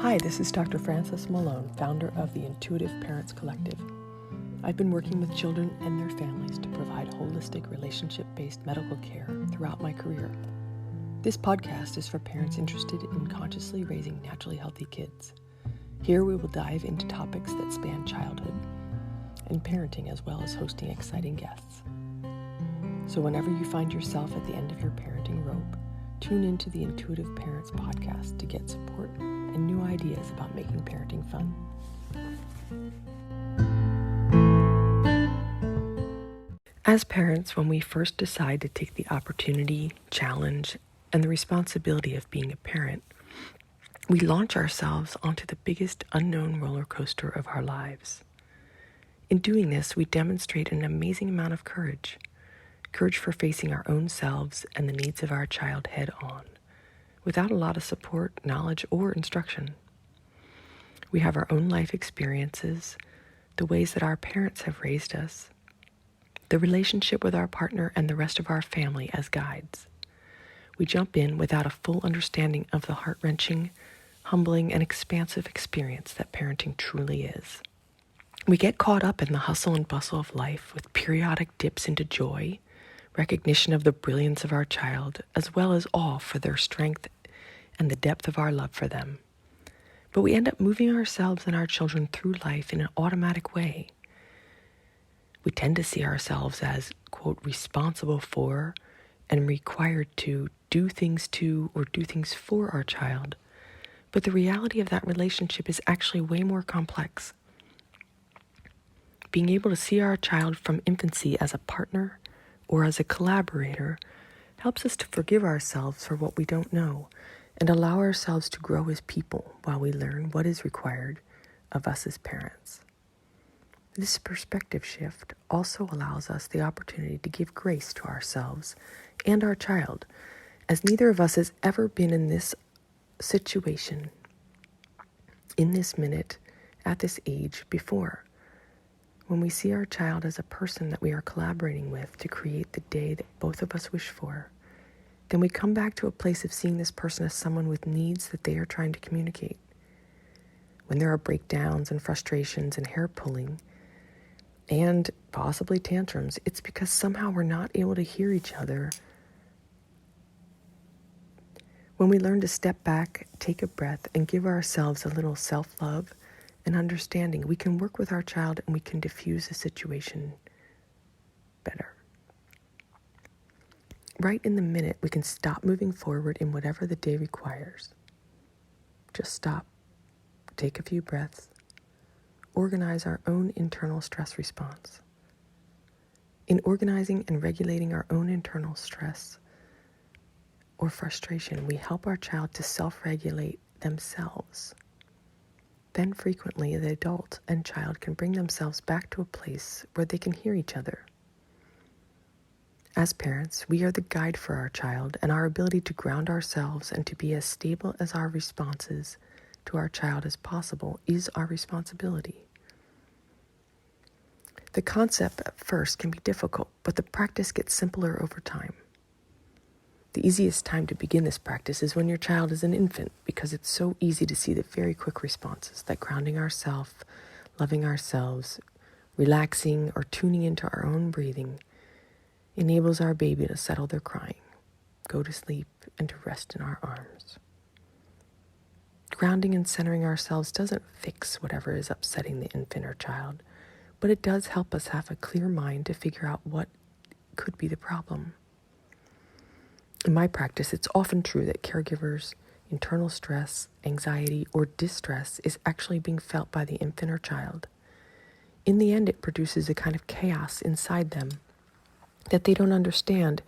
Hi, this is Dr. Frances Malone, founder of the Intuitive Parents Collective. I've been working with children and their families to provide holistic, relationship-based medical care throughout my career. This podcast is for parents interested in consciously raising naturally healthy kids. Here we will dive into topics that span childhood and parenting, as well as hosting exciting guests. So whenever you find yourself at the end of your parenting rope, tune into the Intuitive Parents podcast to get support and new ideas about making parenting fun. As parents, when we first decide to take the opportunity, challenge, and the responsibility of being a parent, we launch ourselves onto the biggest unknown roller coaster of our lives. In doing this, we demonstrate an amazing amount of courage for facing our own selves and the needs of our child head on, without a lot of support, knowledge, or instruction. We have our own life experiences, the ways that our parents have raised us, the relationship with our partner and the rest of our family as guides. We jump in without a full understanding of the heart-wrenching, humbling, and expansive experience that parenting truly is. We get caught up in the hustle and bustle of life with periodic dips into joy, recognition of the brilliance of our child, as well as awe for their strength and the depth of our love for them. But we end up moving ourselves and our children through life in an automatic way. We tend to see ourselves as, quote, responsible for and required to do things to or do things for our child. But the reality of that relationship is actually way more complex. Being able to see our child from infancy as a partner or as a collaborator helps us to forgive ourselves for what we don't know and allow ourselves to grow as people while we learn what is required of us as parents. This perspective shift also allows us the opportunity to give grace to ourselves and our child, as neither of us has ever been in this situation, in this minute, at this age before. When we see our child as a person that we are collaborating with to create the day that both of us wish for, then we come back to a place of seeing this person as someone with needs that they are trying to communicate. When there are breakdowns and frustrations and hair pulling and possibly tantrums, it's because somehow we're not able to hear each other. When we learn to step back, take a breath, and give ourselves a little self-love and understanding, we can work with our child and we can diffuse the situation better. Right in the minute, we can stop moving forward in whatever the day requires. Just stop, take a few breaths, organize our own internal stress response. In organizing and regulating our own internal stress or frustration, we help our child to self-regulate themselves. Then frequently, the adult and child can bring themselves back to a place where they can hear each other. As parents, we are the guide for our child, and our ability to ground ourselves and to be as stable as our responses to our child as possible is our responsibility. The concept at first can be difficult, but the practice gets simpler over time. The easiest time to begin this practice is when your child is an infant, because it's so easy to see the very quick responses that grounding ourselves, loving ourselves, relaxing, or tuning into our own breathing enables our baby to settle their crying, go to sleep, and to rest in our arms. Grounding and centering ourselves doesn't fix whatever is upsetting the infant or child, but it does help us have a clear mind to figure out what could be the problem. In my practice, it's often true that caregivers' internal stress, anxiety, or distress is actually being felt by the infant or child. In the end, it produces a kind of chaos inside them that they don't understand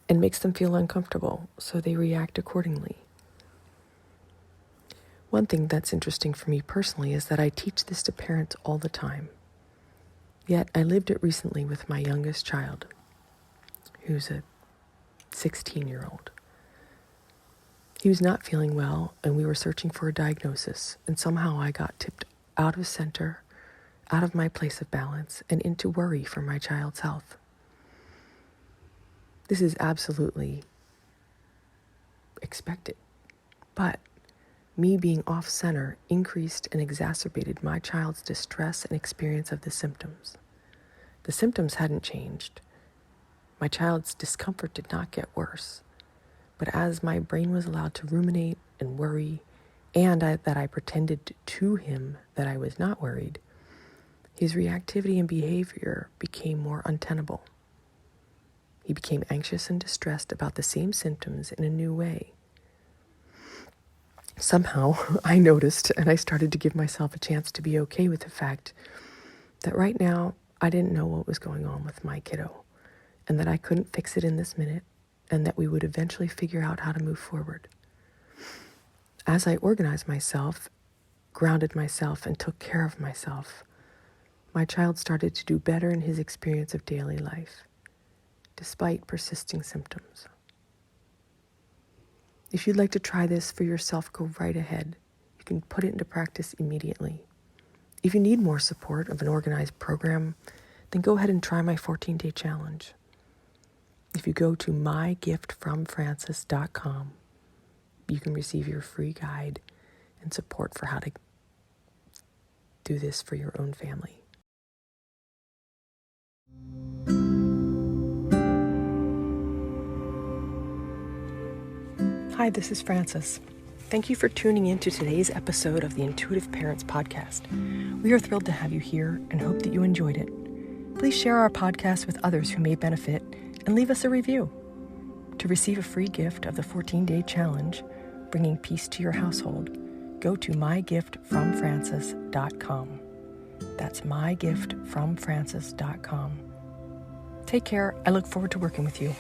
and makes them feel uncomfortable, so they react accordingly. One thing that's interesting for me personally is that I teach this to parents all the time. Yet I lived it recently with my youngest child, who's a 16-year-old. He was not feeling well, and we were searching for a diagnosis, and somehow I got tipped out of center, out of my place of balance, and into worry for my child's health. This is absolutely expected, but Me being off-center increased and exacerbated my child's distress and experience of the symptoms. The symptoms hadn't changed. My child's discomfort did not get worse. But as my brain was allowed to ruminate and worry, and that I pretended to him that I was not worried, his reactivity and behavior became more untenable. He became anxious and distressed about the same symptoms in a new way. Somehow, I noticed, and I started to give myself a chance to be okay with the fact that right now, I didn't know what was going on with my kiddo, and that I couldn't fix it in this minute, and that we would eventually figure out how to move forward. As I organized myself, grounded myself, and took care of myself, my child started to do better in his experience of daily life, despite persisting symptoms. If you'd like to try this for yourself, go right ahead. You can put it into practice immediately. If you need more support of an organized program, then go ahead and try my 14-day challenge. If you go to mygiftfromfrances.com, you can receive your free guide and support for how to do this for your own family. Hi, this is Frances. Thank you for tuning in to today's episode of the Intuitive Parents Podcast. We are thrilled to have you here and hope that you enjoyed it. Please share our podcast with others who may benefit and leave us a review. To receive a free gift of the 14-day challenge, bringing peace to your household, go to mygiftfromfrances.com. That's mygiftfromfrances.com. Take care. I look forward to working with you.